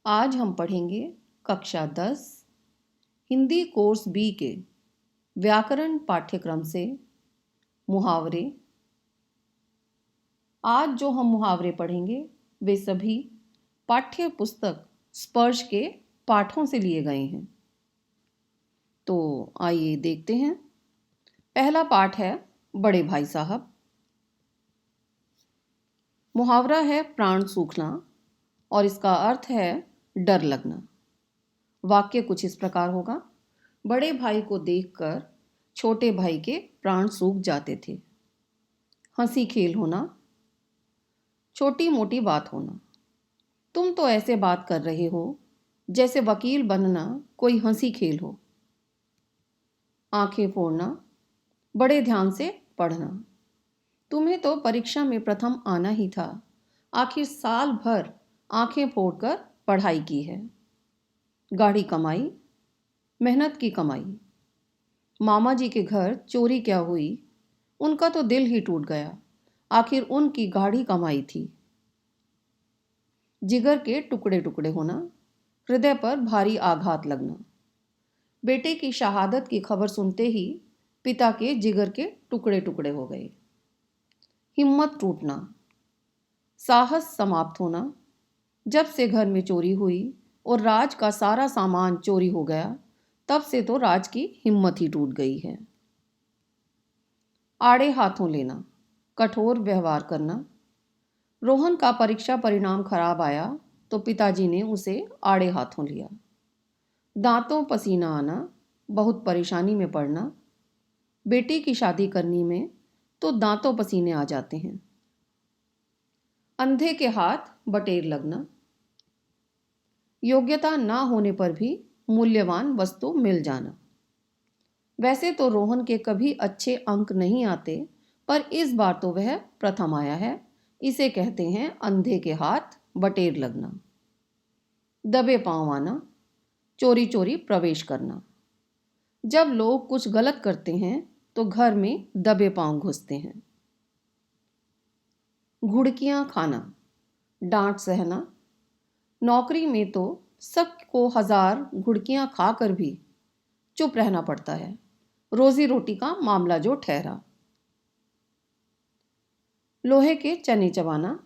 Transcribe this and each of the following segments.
आज हम पढ़ेंगे कक्षा 10 हिंदी कोर्स बी के व्याकरण पाठ्यक्रम से मुहावरे। आज जो हम मुहावरे पढ़ेंगे वे सभी पाठ्य पुस्तक स्पर्श के पाठों से लिए गए हैं। तो आइए देखते हैं। पहला पाठ है बड़े भाई साहब। मुहावरा है प्राण सूखना और इसका अर्थ है डर लगना। वाक्य कुछ इस प्रकार होगा। बड़े भाई को देखकर छोटे भाई के प्राण सूख जाते थे। हंसी खेल होना, छोटी मोटी बात होना। तुम तो ऐसे बात कर रहे हो जैसे वकील बनना कोई हंसी खेल हो। आंखें फोड़ना, बड़े ध्यान से पढ़ना। तुम्हें तो परीक्षा में प्रथम आना ही था, आखिर साल भर आंखें फोड़कर पढ़ाई की है। गाढ़ी कमाई, मेहनत की कमाई। मामा जी के घर चोरी क्या हुई, उनका तो दिल ही टूट गया, आखिर उनकी गाढ़ी कमाई थी। जिगर के टुकड़े टुकड़े होना, हृदय पर भारी आघात लगना। बेटे की शहादत की खबर सुनते ही पिता के जिगर के टुकड़े टुकड़े हो गए। हिम्मत टूटना, साहस समाप्त होना। जब से घर में चोरी हुई और राज का सारा सामान चोरी हो गया, तब से तो राज की हिम्मत ही टूट गई है। आड़े हाथों लेना, कठोर व्यवहार करना। रोहन का परीक्षा परिणाम खराब आया तो पिताजी ने उसे आड़े हाथों लिया। दांतों पसीना आना, बहुत परेशानी में पड़ना। बेटी की शादी करनी में तो दांतों पसीने आ जाते हैं। अंधे के हाथ बटेर लगना। योग्यता ना होने पर भी मूल्यवान वस्तु मिल जाना। वैसे तो रोहन के कभी अच्छे अंक नहीं आते, पर इस बार तो वह प्रथम आया है। इसे कहते हैं अंधे के हाथ बटेर लगना। दबे पांव आना, चोरी चोरी प्रवेश करना। जब लोग कुछ गलत करते हैं तो घर में दबे पांव घुसते हैं। घुड़कियां खाना, डांट सहना। नौकरी में तो सबको 1000 घुड़कियां खाकर भी चुप रहना पड़ता है। रोजी रोटी का मामला जो ठहरा। लोहे के चने चबाना,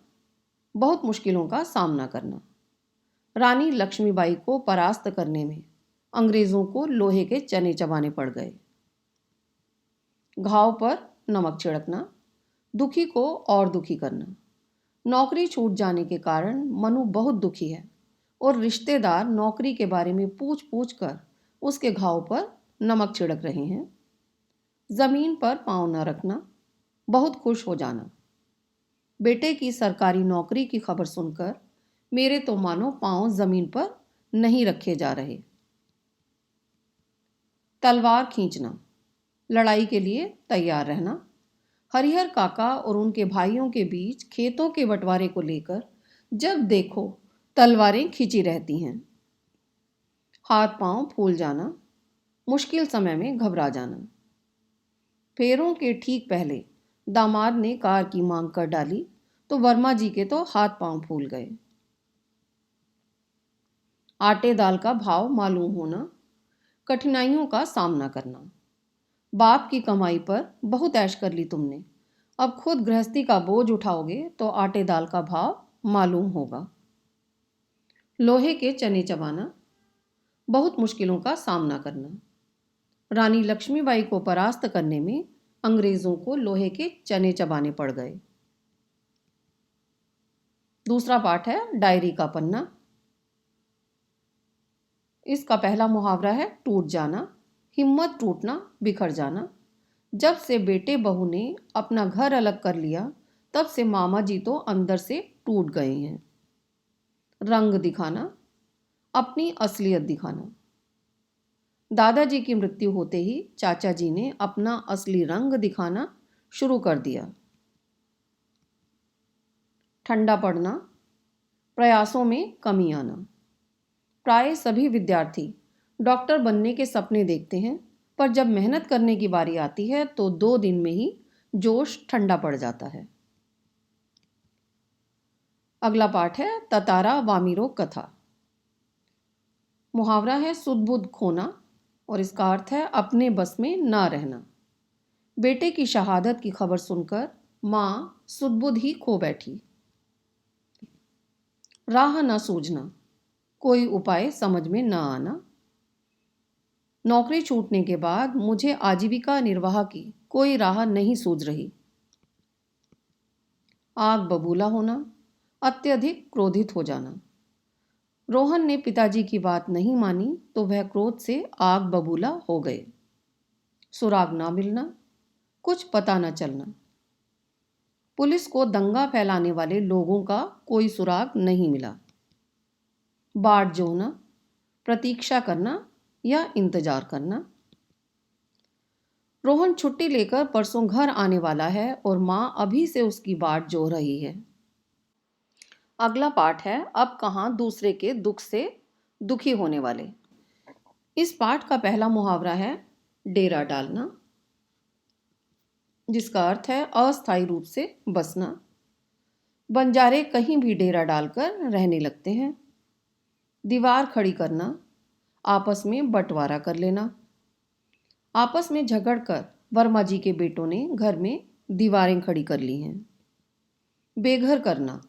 बहुत मुश्किलों का सामना करना। रानी लक्ष्मीबाई को परास्त करने में अंग्रेजों को लोहे के चने चबाने पड़ गए। घाव पर नमक छिड़कना, दुखी को और दुखी करना। नौकरी छूट जाने के कारण मनु बहुत दुखी है और रिश्तेदार नौकरी के बारे में पूछ पूछ कर उसके घाव पर नमक छिड़क रहे हैं। जमीन पर पांव न रखना, बहुत खुश हो जाना। बेटे की सरकारी नौकरी की खबर सुनकर मेरे तो मानो पांव जमीन पर नहीं रखे जा रहे। तलवार खींचना, लड़ाई के लिए तैयार रहना। हरिहर काका और उनके भाइयों के बीच खेतों के बंटवारे को लेकर जब देखो तलवारें खींची रहती हैं। हाथ पांव फूल जाना, मुश्किल समय में घबरा जाना। फेरों के ठीक पहले दामाद ने कार की मांग कर डाली तो वर्मा जी के तो हाथ पांव फूल गए। आटे दाल का भाव मालूम होना, कठिनाइयों का सामना करना। बाप की कमाई पर बहुत ऐश कर ली तुमने, अब खुद गृहस्थी का बोझ उठाओगे तो आटे दाल का भाव मालूम होगा। लोहे के चने चबाना, बहुत मुश्किलों का सामना करना। रानी लक्ष्मीबाई को परास्त करने में अंग्रेजों को लोहे के चने चबाने पड़ गए। दूसरा पाठ है डायरी का पन्ना। इसका पहला मुहावरा है टूट जाना, हिम्मत टूटना, बिखर जाना। जब से बेटे बहू ने अपना घर अलग कर लिया, तब से मामा जी तो अंदर से टूट गए हैं। रंग दिखाना, अपनी असलियत दिखाना। दादाजी की मृत्यु होते ही चाचा जी ने अपना असली रंग दिखाना शुरू कर दिया। ठंडा पड़ना, प्रयासों में कमी आना। प्राय सभी विद्यार्थी डॉक्टर बनने के सपने देखते हैं, पर जब मेहनत करने की बारी आती है तो 2 दिन में ही जोश ठंडा पड़ जाता है। अगला पाठ है ततारा वामीरो कथा। मुहावरा है सुध बुध खोना और इसका अर्थ है अपने बस में ना रहना। बेटे की शहादत की खबर सुनकर माँ सुध बुध ही खो बैठी। राह न सूझना, कोई उपाय समझ में न आना। नौकरी छूटने के बाद मुझे आजीविका निर्वाह की कोई राह नहीं सूझ रही। आग बबूला होना, अत्यधिक क्रोधित हो जाना। रोहन ने पिताजी की बात नहीं मानी तो वह क्रोध से आग बबूला हो गए। सुराग ना मिलना, कुछ पता न चलना। पुलिस को दंगा फैलाने वाले लोगों का कोई सुराग नहीं मिला। बाट जोहना, प्रतीक्षा करना या इंतजार करना। रोहन छुट्टी लेकर परसों घर आने वाला है और माँ अभी से उसकी बाट जोह रही है। अगला पाठ है अब कहाँ दूसरे के दुख से दुखी होने वाले। इस पाठ का पहला मुहावरा है डेरा डालना, जिसका अर्थ है अस्थायी रूप से बसना। बंजारे कहीं भी डेरा डालकर रहने लगते हैं। दीवार खड़ी करना, आपस में बंटवारा कर लेना। आपस में झगड़कर वर्मा जी के बेटों ने घर में दीवारें खड़ी कर ली हैं। बेघर करना,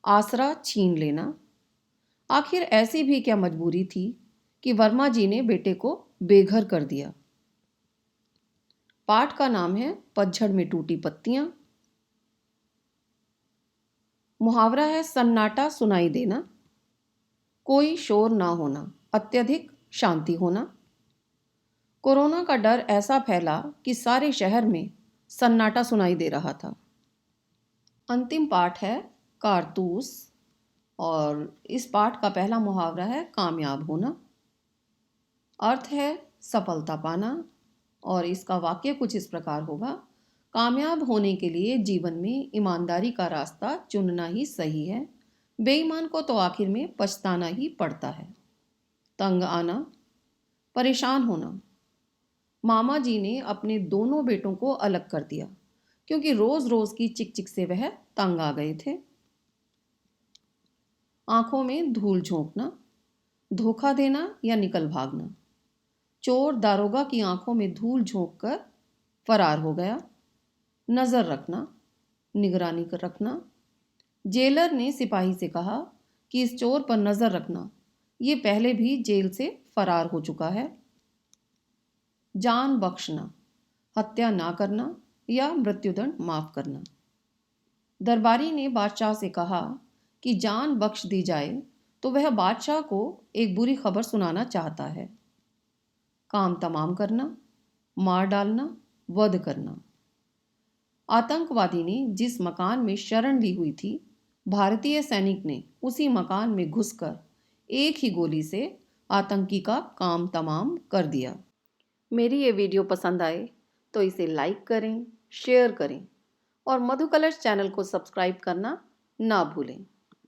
आसरा छीन लेना। आखिर ऐसी भी क्या मजबूरी थी कि वर्मा जी ने बेटे को बेघर कर दिया। पाठ का नाम है पतझड़ में टूटी पत्तियां। मुहावरा है सन्नाटा सुनाई देना, कोई शोर ना होना, अत्यधिक शांति होना। कोरोना का डर ऐसा फैला कि सारे शहर में सन्नाटा सुनाई दे रहा था। अंतिम पाठ है कारतूस और इस पाठ का पहला मुहावरा है कामयाब होना। अर्थ है सफलता पाना और इसका वाक्य कुछ इस प्रकार होगा। कामयाब होने के लिए जीवन में ईमानदारी का रास्ता चुनना ही सही है। बेईमान को तो आखिर में पछताना ही पड़ता है। तंग आना, परेशान होना। मामा जी ने अपने दोनों बेटों को अलग कर दिया क्योंकि रोज रोज की चिक चिक से वह तंग आ गए थे। आंखों में धूल झोंकना, धोखा देना या निकल भागना। चोर दारोगा की आंखों में धूल झोंक कर फरार हो गया। नजर रखना, निगरानी कर रखना। जेलर ने सिपाही से कहा कि इस चोर पर नजर रखना, ये पहले भी जेल से फरार हो चुका है। जान बख्शना, हत्या ना करना या मृत्युदंड माफ करना। दरबारी ने बादशाह से कहा कि जान बख्श दी जाए तो वह बादशाह को एक बुरी खबर सुनाना चाहता है। काम तमाम करना, मार डालना, वध करना। आतंकवादी ने जिस मकान में शरण ली हुई थी, भारतीय सैनिक ने उसी मकान में घुसकर एक ही गोली से आतंकी का काम तमाम कर दिया। मेरी ये वीडियो पसंद आए तो इसे लाइक करें, शेयर करें और मधु कलर्स चैनल को सब्सक्राइब करना ना भूलें।